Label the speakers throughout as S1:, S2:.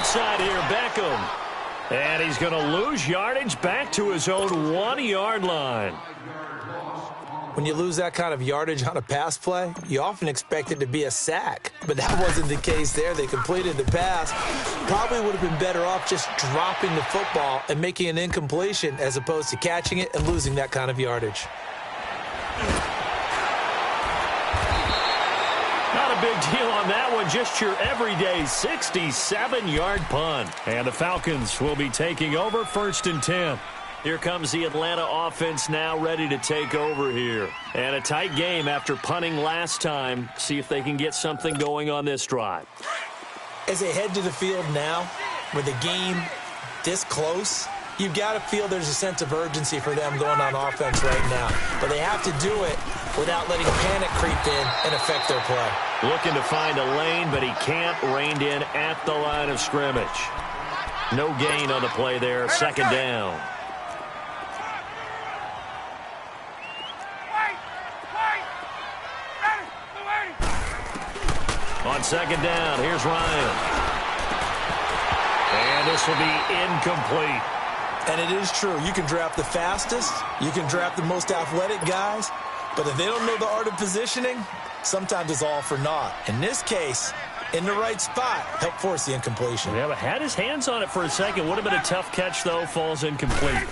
S1: side here, Beckham. And he's going to lose yardage back to his own 1-yard line.
S2: When you lose that kind of yardage on a pass play, you often expect it to be a sack. But that wasn't the case there. They completed the pass. Probably would have been better off just dropping the football and making an incompletion as opposed to catching it and losing that kind of yardage.
S1: Not a big deal on that one. Just your everyday 67-yard punt. And the Falcons will be taking over 1st and 10. Here comes the Atlanta offense now ready to take over here. And a tight game after punting last time. See if they can get something going on this drive.
S2: As they head to the field now, with the game this close, you've got to feel there's a sense of urgency for them going on offense right now. But they have to do it without letting panic creep in and affect their play.
S1: Looking to find a lane, but he can't. Reined in at the line of scrimmage. No gain on the play there. 2nd down. On 2nd down, here's Ryan. And this will be incomplete.
S2: And it is true. You can draft the fastest. You can draft the most athletic guys. But if they don't know the art of positioning, sometimes it's all for naught. In this case, in the right spot, helped force the incompletion.
S1: Yeah, but had his hands on it for a second. Would have been a tough catch, though. Falls incomplete.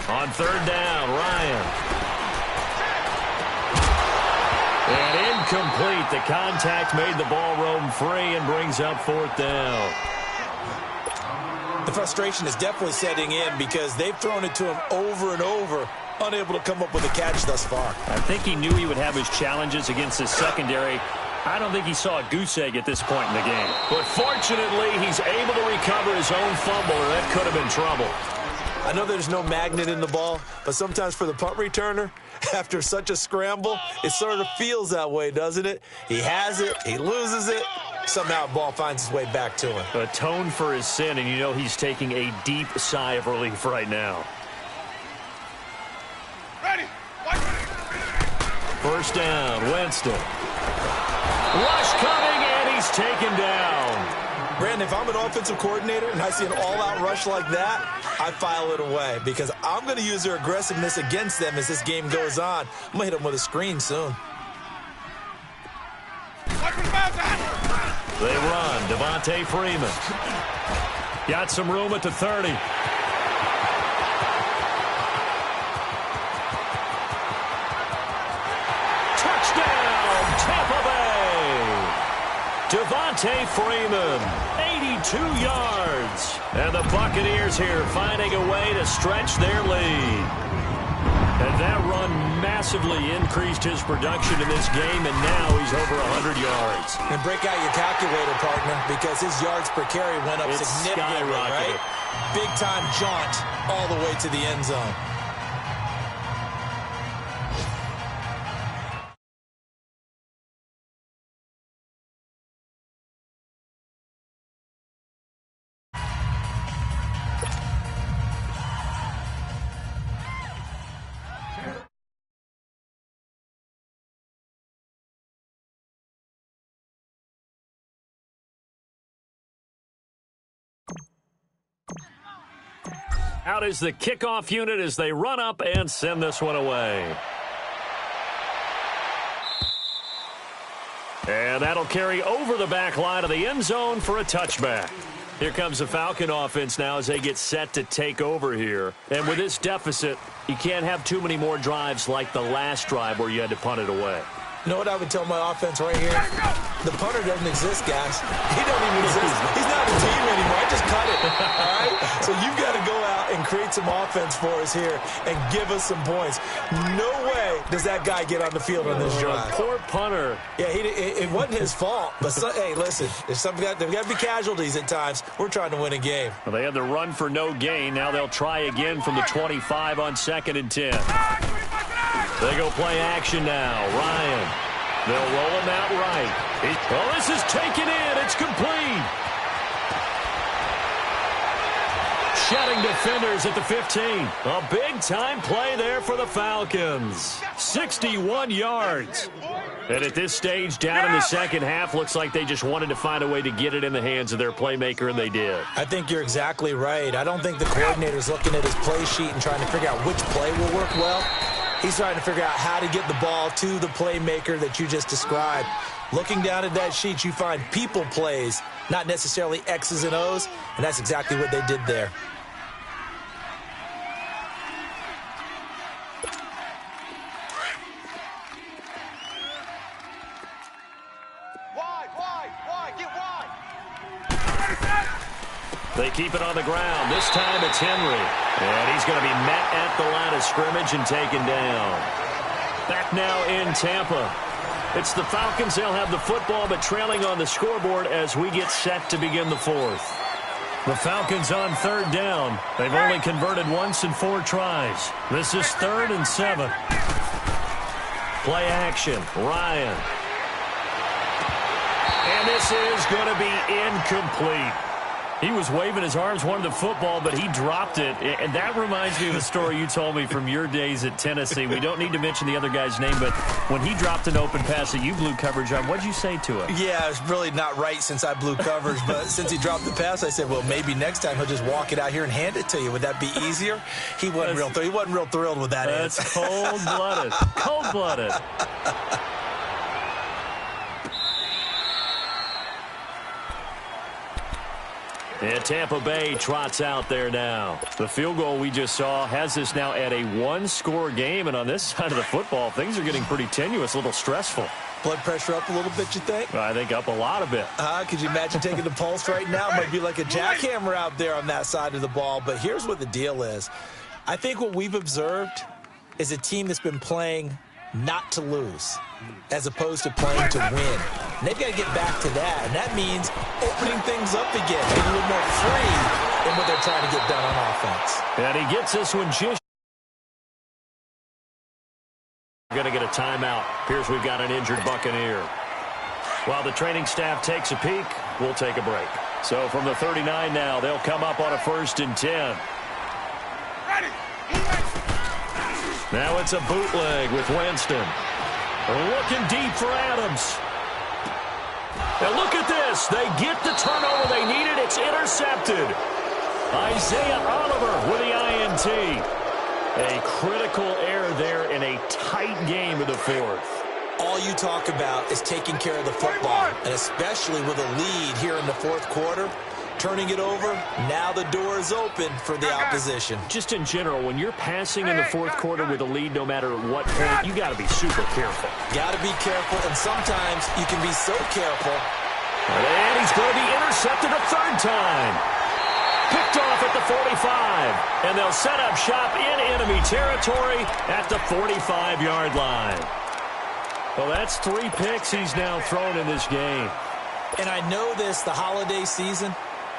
S1: On 3rd down, Ryan. And incomplete. The contact made the ball roam free and brings up 4th down.
S2: The frustration is definitely setting in because they've thrown it to him over and over, unable to come up with a catch thus far.
S1: I think he knew he would have his challenges against his secondary. I don't think he saw a goose egg at this point in the game. But fortunately, he's able to recover his own fumble, or that could have been trouble.
S2: I know there's no magnet in the ball, but sometimes for the punt returner, after such a scramble, it sort of feels that way, doesn't it? He has it, he loses it, somehow the ball finds its way back to him.
S1: Atone for his sin, and you know he's taking a deep sigh of relief right now.
S3: Ready.
S1: 1st down, Winston. Rush coming, and he's taken down.
S2: Brandon, if I'm an offensive coordinator and I see an all-out rush like that, I file it away because I'm going to use their aggressiveness against them as this game goes on. I'm going to hit them with a screen soon.
S1: They run. Devontae Freeman. Got some room at the 30. Touchdown, Tampa Bay. Devontae Freeman, 82 yards. And the Buccaneers here finding a way to stretch their lead. And that run massively increased his production in this game, and now he's over 100 yards.
S2: And break out your calculator, partner, because his yards per carry went up significantly, right? Big-time jaunt all the way to the end zone.
S1: Out is the kickoff unit as they run up and send this one away. And that'll carry over the back line of the end zone for a touchback. Here comes the Falcon offense now as they get set to take over here. And with this deficit, you can't have too many more drives like the last drive where you had to punt it away.
S2: You know what I would tell my offense right here? The punter doesn't exist, guys. He don't even exist. He's not a team anymore. I just cut it, all right? So you've got to go out and create some offense for us here and give us some points. No way does that guy get on the field on this drive.
S1: Poor punter.
S2: Yeah, it wasn't his fault. But, hey, listen, there's got to be casualties at times. We're trying to win a game.
S1: Well, they had the run for no gain. Now they'll try again from the 25 on 2nd and 10. They go play action now. Ryan. They'll roll him out right. Oh, this is taken in. It's complete. Shedding to defenders at the 15. A big-time play there for the Falcons. 61 yards. And at this stage, down in the second half, looks like they just wanted to find a way to get it in the hands of their playmaker, and they did.
S2: I think you're exactly right. I don't think the coordinator's looking at his play sheet and trying to figure out which play will work well. He's trying to figure out how to get the ball to the playmaker that you just described. Looking down at that sheet, you find people plays, not necessarily X's and O's, and that's exactly what they did there.
S1: They keep it on the ground. This time it's Henry. And he's going to be met at the line of scrimmage and taken down. Back now in Tampa. It's the Falcons. They'll have the football, but trailing on the scoreboard as we get set to begin the fourth. The Falcons on third down. They've only converted once in 4 tries. This is 3rd and 7. Play action. Ryan. And this is going to be incomplete. He was waving his arms, wanted the football, but he dropped it. And that reminds me of a story you told me from your days at Tennessee. We don't need to mention the other guy's name, but when he dropped an open pass that you blew coverage on, what'd you say to him?
S2: Yeah, it's really not right since I blew coverage, but since he dropped the pass, I said, well, maybe next time he'll just walk it out here and hand it to you. Would that be easier? He wasn't real thrilled with that answer.
S1: That's cold-blooded. Cold-blooded. And Tampa Bay trots out there now. The field goal we just saw has this now at a 1-score game. And on this side of the football, things are getting pretty tenuous, a little stressful.
S2: Blood pressure up a little bit, you think?
S1: I think up a lot a bit.
S2: Could you imagine taking the pulse right now? It might be like a jackhammer out there on that side of the ball. But here's what the deal is. I think what we've observed is a team that's been playing not to lose as opposed to playing to win. And they've got to get back to that. And that means opening things up again, being a little more free in what they're trying to get done on offense.
S1: And he gets this one just. We're going to get a timeout. Appears we've got an injured Buccaneer. While the training staff takes a peek, we'll take a break. So from the 39 now, they'll come up on a 1st and 10. Now it's a bootleg with Winston. Looking deep for Adams. And look at this. They get the turnover they needed. It's intercepted. Isaiah Oliver with the INT. A critical error there in a tight game of the 4th.
S2: All you talk about is taking care of the football, and especially with a lead here in the 4th quarter. Turning it over, now the door is open for the opposition.
S1: Just in general, when you're passing in the 4th quarter with a lead, no matter what point, you got to be super careful.
S2: Got to be careful, and sometimes you can be so careful.
S1: And he's going to be intercepted a 3rd time. Picked off at the 45, and they'll set up shop in enemy territory at the 45-yard line. Well, that's 3 picks he's now thrown in this game.
S2: And I know this, the holiday season,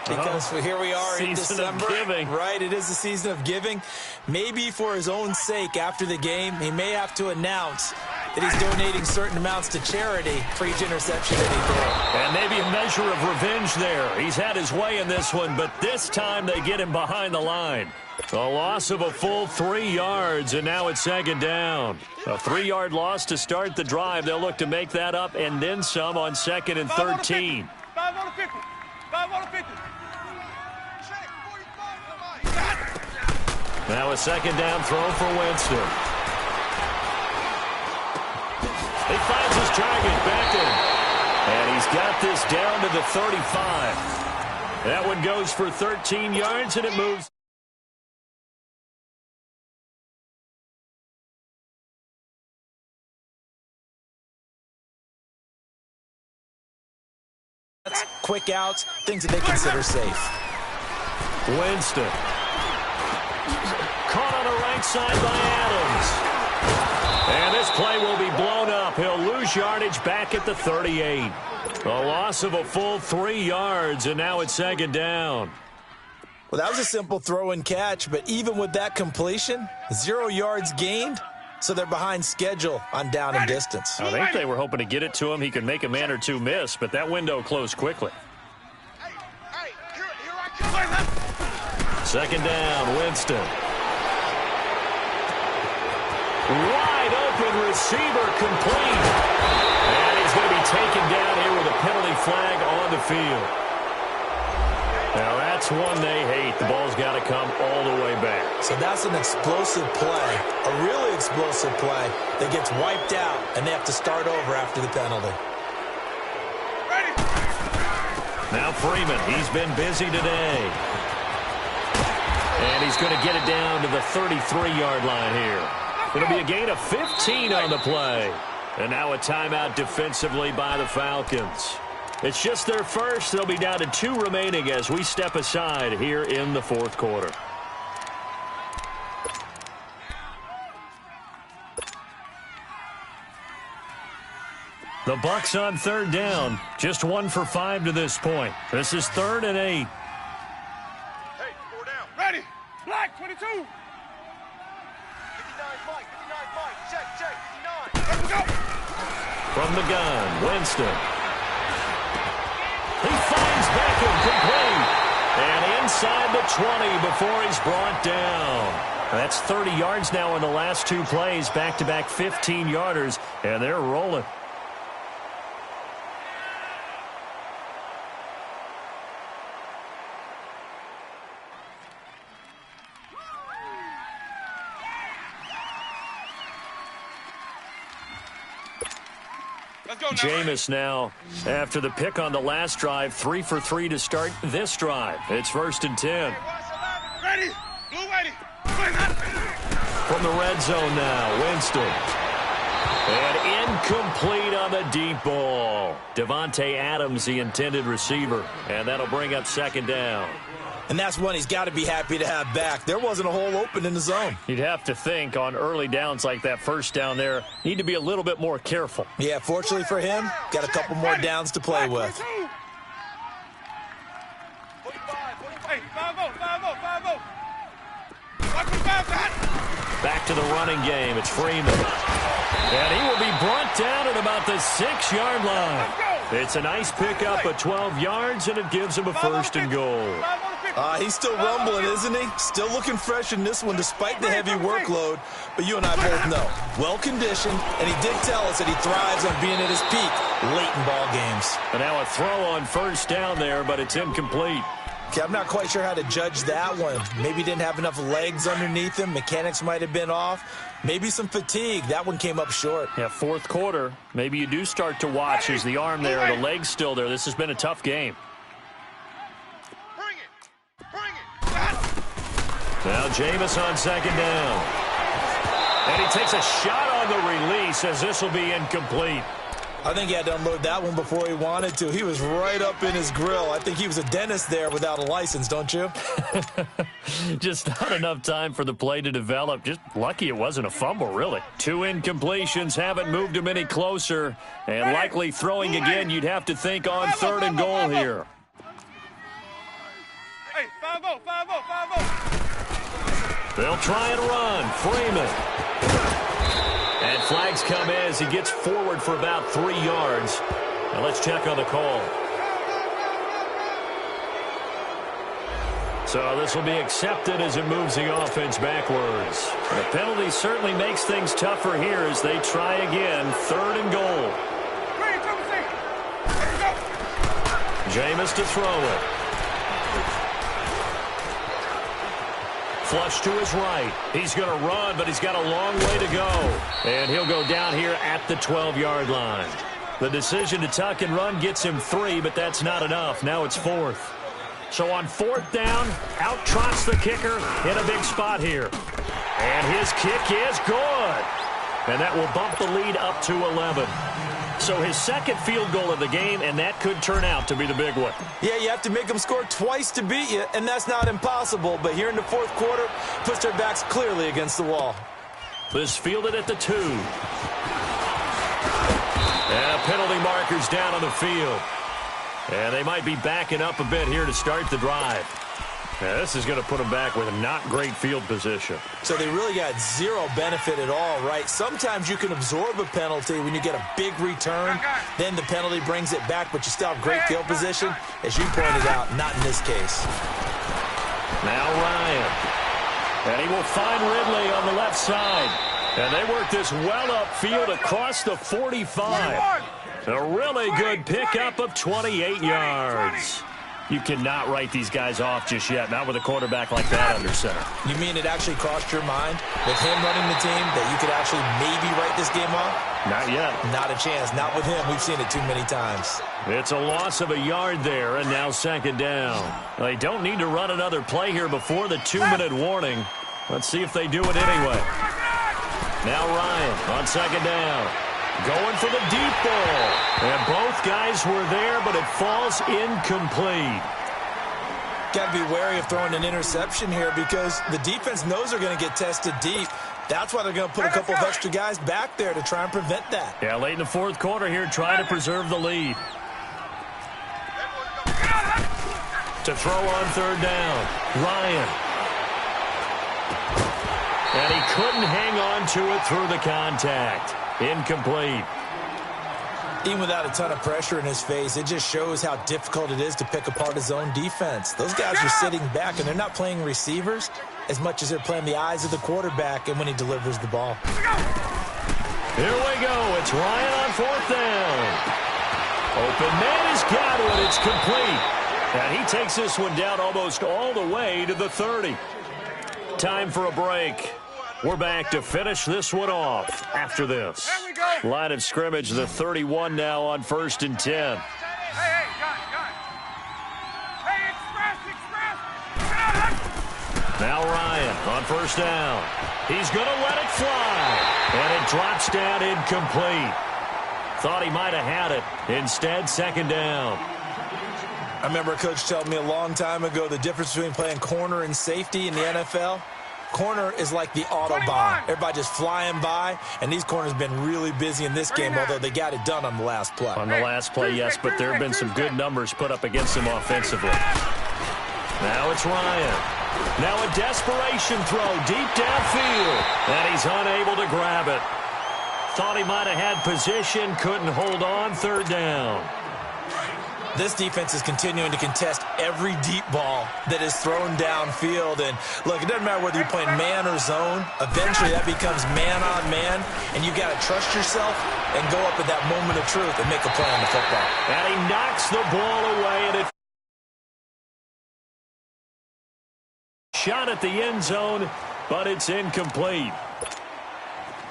S2: because here we are in December, right? It is the season of giving. Maybe for his own sake, after the game, he may have to announce that he's donating certain amounts to charity for each interception that he threw.
S1: And maybe a measure of revenge there. He's had his way in this one, but this time they get him behind the line. A loss of a full 3 yards, and now it's 2nd down. A 3-yard loss to start the drive. They'll look to make that up and then some on 2nd and 13.
S3: 5 on the 50. 5 on the 50.
S1: Now a 2nd down throw for Winston. He finds his target back in. And he's got this down to the 35. That one goes for 13 yards, and it moves.
S2: Quick outs, things that they consider safe.
S1: Winston. Caught on the right side by Adams. And this play will be blown up. He'll lose yardage back at the 38. A loss of a full 3 yards, and now it's 2nd down.
S2: Well, that was a simple throw and catch, but even with that completion, 0 yards gained, so they're behind schedule on down and distance.
S1: I think they were hoping to get it to him. He could make a man or two miss, but that window closed quickly. Second down, Winston. Wide open receiver, complete. And he's going to be taken down here with a penalty flag on the field. Now that's one they hate. The ball's got to come all the way back.
S2: So that's an explosive play, a really explosive play that gets wiped out, and they have to start over after the penalty.
S3: Ready.
S1: Now Freeman, he's been busy today. And he's going to get it down to the 33-yard line here. It'll be a gain of 15 on the play. And now a timeout defensively by the Falcons. It's just their first. They'll be down to 2 remaining as we step aside here in the fourth quarter. The Bucs on third down. Just 1 for 5 to this point. This is 3rd and 8.
S3: Hey, 4 down. Ready. Black, 22. 59 Mike, 59 Mike. Check, 59. Let's go.
S1: From the gun, Winston. He finds Beckham complete. And inside the 20 before he's brought down. That's 30 yards now in the last 2 plays. Back-to-back 15-yarders. And they're rolling. Jameis now, after the pick on the last drive, 3 for 3 to start this drive. It's 1st and 10.
S3: Ready. Blue ready.
S1: From the red zone now, Winston. And incomplete on the deep ball. Davante Adams, the intended receiver. And that'll bring up 2nd down.
S2: And that's one he's got to be happy to have back. There wasn't a hole open in the zone.
S1: You'd have to think on early downs like that first down there, need to be a little bit more careful.
S2: Yeah, fortunately for him, got a couple more downs to play with.
S3: Hey, 5-0.
S1: Back to the running game. It's Freeman. And he will be brought down at about the 6-yard line. It's a nice pickup of 12 yards, and it gives him a 1st and goal.
S2: He's still rumbling, isn't he? Still looking fresh in this one despite the heavy workload. But you and I both know, well-conditioned, and he did tell us that he thrives on being at his peak late in ball games.
S1: And now a throw on 1st down there, but it's incomplete.
S2: Okay, I'm not quite sure how to judge that one. Maybe he didn't have enough legs underneath him. Mechanics might have been off. Maybe some fatigue. That one came up short.
S1: Yeah, fourth quarter. Maybe you do start to watch as the arm there, the leg's still there. This has been a tough game.
S3: Bring it.
S1: Now Jameis on 2nd down. And he takes a shot on the release as this will be incomplete.
S2: I think he had to unload that one before he wanted to. He was right up in his grill. I think he was a dentist there without a license, don't you?
S1: Just not enough time for the play to develop. Just lucky it wasn't a fumble, really. 2 incompletions haven't moved him any closer. And likely throwing again, you'd have to think on 3rd and goal here.
S3: Hey, 5-0.
S1: They'll try and run. Freeman. And flags come in as he gets forward for about 3 yards. Now let's check on the call. So this will be accepted as it moves the offense backwards. The penalty certainly makes things tougher here as they try again. 3rd and goal. Jameis to throw it. Flush to his right. He's going to run, but he's got a long way to go. And he'll go down here at the 12-yard line. The decision to tuck and run gets him 3, but that's not enough. Now it's 4th. So on 4th down, out trots the kicker in a big spot here. And his kick is good. And that will bump the lead up to 11. So his 2nd field goal of the game, and that could turn out to be the big one.
S2: Yeah, you have to make them score twice to beat you, and that's not impossible. But here in the 4th quarter, puts their backs clearly against the wall.
S1: This fielded at the 2. And penalty markers down on the field. And they might be backing up a bit here to start the drive. Yeah, this is going to put them back with a not great field position.
S2: So they really got 0 benefit at all, right? Sometimes you can absorb a penalty when you get a big return. Then the penalty brings it back, but you still have great field position. As you pointed out, not in this case.
S1: Now Ryan. And he will find Ridley on the left side. And they work this well upfield across the 45. A really good pickup of 28 yards. You cannot write these guys off just yet, not with a quarterback like that under center.
S2: You mean it actually crossed your mind with him running the team that you could actually maybe write this game off?
S1: Not yet.
S2: Not a chance. Not with him. We've seen it too many times.
S1: It's a loss of a yard there, and now second down. They don't need to run another play here before the 2-minute warning. Let's see if they do it anyway. Now Ryan on second down. Going for the deep ball. And both guys were there, but it falls incomplete.
S2: Got to be wary of throwing an interception here because the defense knows they're going to get tested deep. That's why they're going to put a couple of extra guys back there to try and prevent that.
S1: Yeah, late in the fourth quarter here, trying to preserve the lead. To throw on third down, Ryan. And he couldn't hang on to it through the contact. Incomplete.
S2: Even without a ton of pressure in his face, it just shows how difficult it is to pick apart his own defense. Those guys are sitting back, and they're not playing receivers as much as they're playing the eyes of the quarterback and when he delivers the ball.
S1: Here we go. It's Ryan on fourth down. Open man has got it. It's complete. And he takes this one down almost all the way to the 30. Time for a break. We're back to finish this one off after this. Line of scrimmage, the 31 now on 1st and 10.
S3: Hey, express.
S1: Now Ryan on first down. He's going to let it fly. And it drops down incomplete. Thought he might have had it. Instead, second down.
S2: I remember a coach telling me a long time ago the difference between playing corner and safety in the NFL. Corner is like the Autobahn. Everybody just flying by, and these corners have been really busy in this game, although they got it done on the last play.
S1: On the last play, yes, but there have been some good numbers put up against him offensively. Now it's Ryan. Now a desperation throw deep downfield, and he's unable to grab it. Thought he might have had position, couldn't hold on, third down.
S2: This defense is continuing to contest every deep ball that is thrown downfield. And, look, it doesn't matter whether you're playing man or zone. Eventually, that becomes man-on-man, and you got to trust yourself and go up at that moment of truth and make a play on the football.
S1: And he knocks the ball away, and it shot at the end zone, but it's incomplete.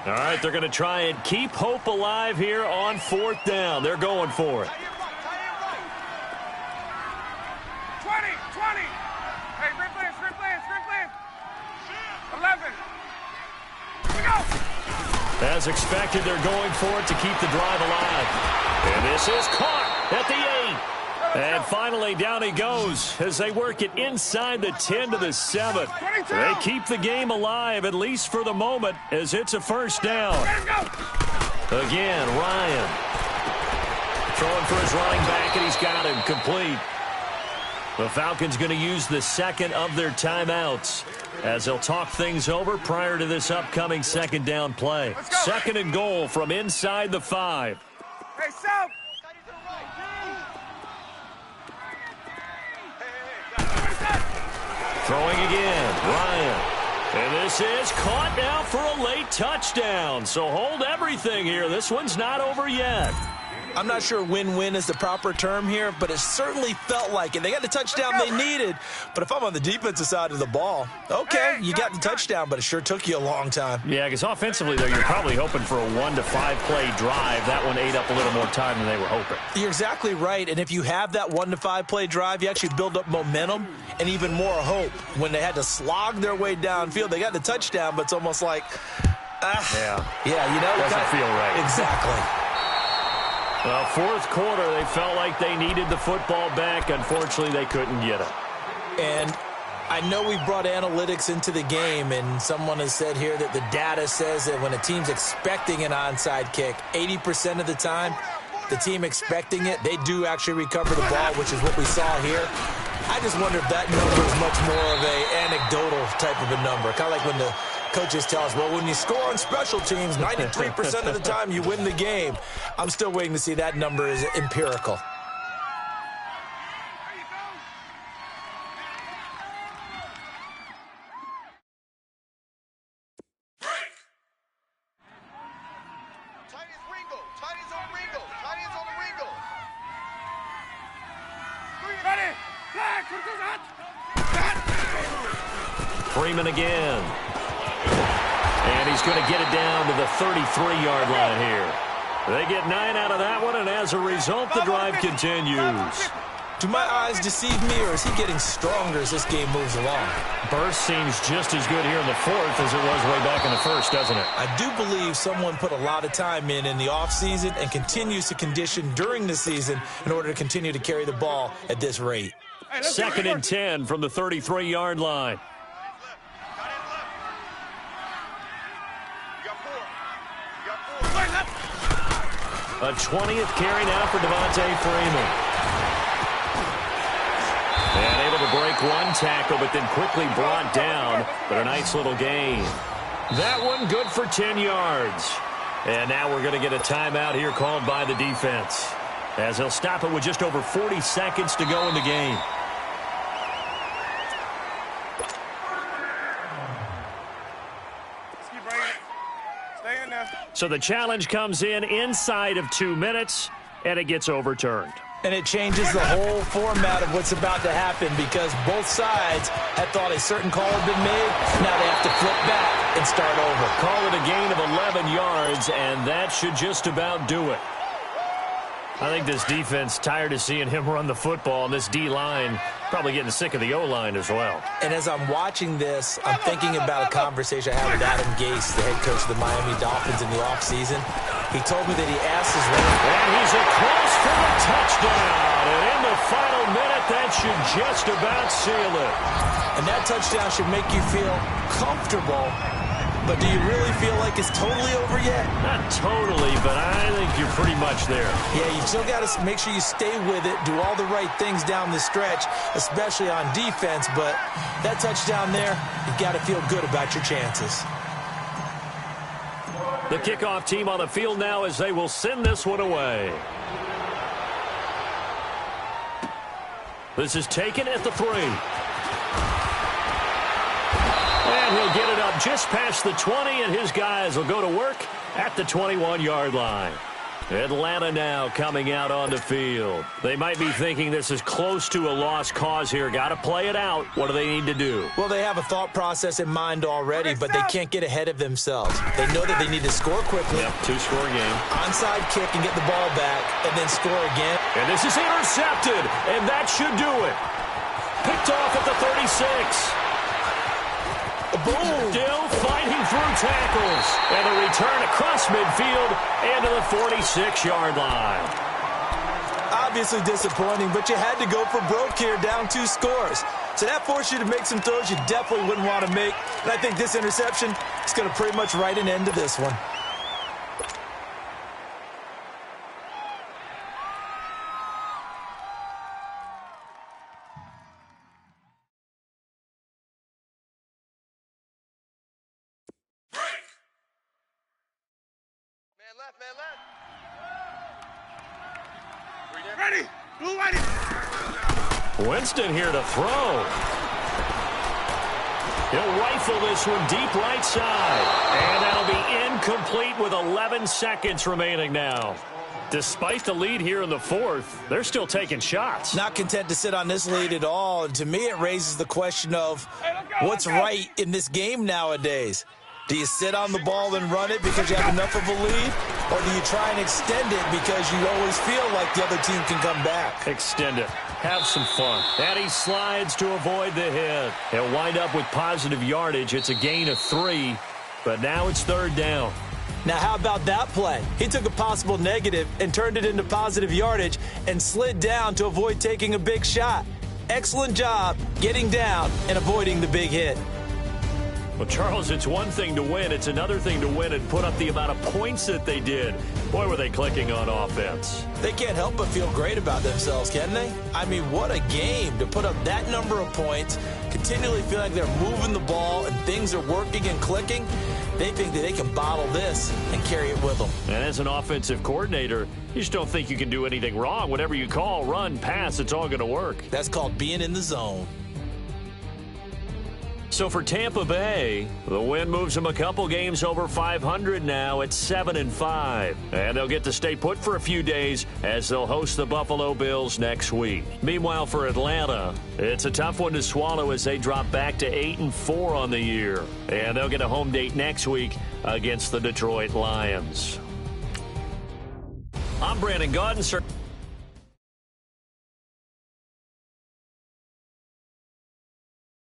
S1: All right, they're going to try and keep hope alive here on fourth down. They're going for it.
S3: 20. Hey, sprint plans. 11. Here we go.
S1: As expected, they're going for it to keep the drive alive. And this is caught at the 8. And finally, down he goes as they work it inside the 10 to the 7. They keep the game alive, at least for the moment, as it's a first down. Again, Ryan. Throwing for his running back, and he's got him complete. The Falcons going to use the second of their timeouts as they'll talk things over prior to this upcoming second down play. Second and goal from inside the 5.
S3: Hey, South.
S1: Throwing again, Ryan. And this is caught now for a late touchdown. So hold everything here. This one's not over yet.
S2: I'm not sure win-win is the proper term here, but it certainly felt like it. They got the touchdown they needed, but if I'm on the defensive side of the ball, okay, you got the touchdown, but it sure took you a long time.
S1: Yeah, because offensively, though, you're probably hoping for a 1 to 5 play drive. That one ate up a little more time than they were hoping.
S2: You're exactly right, and if you have that 1 to 5 play drive, you actually build up momentum and even more hope. When they had to slog their way downfield, they got the touchdown, but it's almost like,
S1: yeah,
S2: you know,
S1: doesn't feel right.
S2: Exactly.
S1: Well, fourth quarter, they felt like they needed the football back. Unfortunately, they couldn't get it.
S2: And I know we brought analytics into the game, and someone has said here that the data says that when a team's expecting an onside kick, 80% of the time, the team expecting it, they do actually recover the ball, which is what we saw here. I just wonder if that number is much more of a anecdotal type of a number, kind of like when the coaches tell us, well, when you score on special teams, 93% of the time you win the game. I'm still waiting to see that number is empirical.
S1: Freeman again. And he's going to get it down to the 33-yard line here. They get 9 out of that one, and as a result, the drive continues.
S2: Do my eyes deceive me, or is he getting stronger as this game moves along?
S1: Burst seems just as good here in the fourth as it was way back in the first, doesn't it?
S2: I do believe someone put a lot of time in the offseason and continues to condition during the season in order to continue to carry the ball at this rate.
S1: 2nd and 10 from the 33-yard line. A 20th carry now for Devontae Freeman. And able to break one tackle, but then quickly brought down. But a nice little gain. That one good for 10 yards. And now we're going to get a timeout here called by the defense, as he'll stop it with just over 40 seconds to go in the game.
S3: Stay in there.
S1: So the challenge comes in inside of 2 minutes, and it gets overturned.
S2: And it changes the whole format of what's about to happen, because both sides had thought a certain call had been made. Now they have to flip back and start over.
S1: Call it a gain of 11 yards, and that should just about do it. I think this defense tired of seeing him run the football, and this D-line probably getting sick of the O-line as well.
S2: And as I'm watching this, I'm thinking about a conversation I had with Adam Gase, the head coach of the Miami Dolphins, in the offseason. He told me that he asked his running back.
S1: And he's across for a touchdown. And in the final minute, that should just about seal it.
S2: And that touchdown should make you feel comfortable. But do you really feel like it's totally over yet?
S1: Not totally, but I think you're pretty much there.
S2: Yeah, you still got to make sure you stay with it, do all the right things down the stretch, especially on defense. But that touchdown there, you've got to feel good about your chances.
S1: The kickoff team on the field now as they will send this one away. This is taken at the 3. And he'll get it up just past the 20, and his guys will go to work at the 21-yard line. Atlanta now coming out on the field. They might be thinking this is close to a lost cause here. Got to play it out. What do they need to do?
S2: Well, they have a thought process in mind already, but they can't get ahead of themselves. They know that they need to score quickly.
S1: Yep, 2-score game.
S2: Onside kick and get the ball back, and then score again.
S1: And this is intercepted, and that should do it. Picked off at the 36.
S2: Boom!
S1: Still fighting through tackles. And a return across midfield and to the 46-yard line.
S2: Obviously disappointing, but you had to go for broke here, down 2 scores. So that forced you to make some throws you definitely wouldn't want to make. And I think this interception is going to pretty much write an end to this one.
S3: Man left. Ready. Blue lighting.
S1: Winston here to throw. He'll rifle this one deep right side. And that'll be incomplete with 11 seconds remaining now. Despite the lead here in the fourth, they're still taking shots.
S2: Not content to sit on this lead at all. And to me, it raises the question of what's right in this game nowadays. Do you sit on the ball and run it because you have enough of a lead? Or do you try and extend it because you always feel like the other team can come back?
S1: Extend it. Have some fun. And he slides to avoid the hit. He'll wind up with positive yardage. It's a gain of 3, but now it's 3rd down.
S2: Now, how about that play? He took a possible negative and turned it into positive yardage and slid down to avoid taking a big shot. Excellent job getting down and avoiding the big hit.
S1: Well, Charles, it's one thing to win. It's another thing to win and put up the amount of points that they did. Boy, were they clicking on offense.
S2: They can't help but feel great about themselves, can they? I mean, what a game to put up that number of points, continually feel like they're moving the ball and things are working and clicking. They think that they can bottle this and carry it with them.
S1: And as an offensive coordinator, you just don't think you can do anything wrong. Whatever you call, run, pass, it's all going to work.
S2: That's called being in the zone.
S1: So for Tampa Bay, the win moves them a couple games over 500 now at 7-5. And they'll get to stay put for a few days as they'll host the Buffalo Bills next week. Meanwhile, for Atlanta, it's a tough one to swallow as they drop back to 8-4 on the year. And they'll get a home date next week against the Detroit Lions. I'm Brandon Gaudin, sir.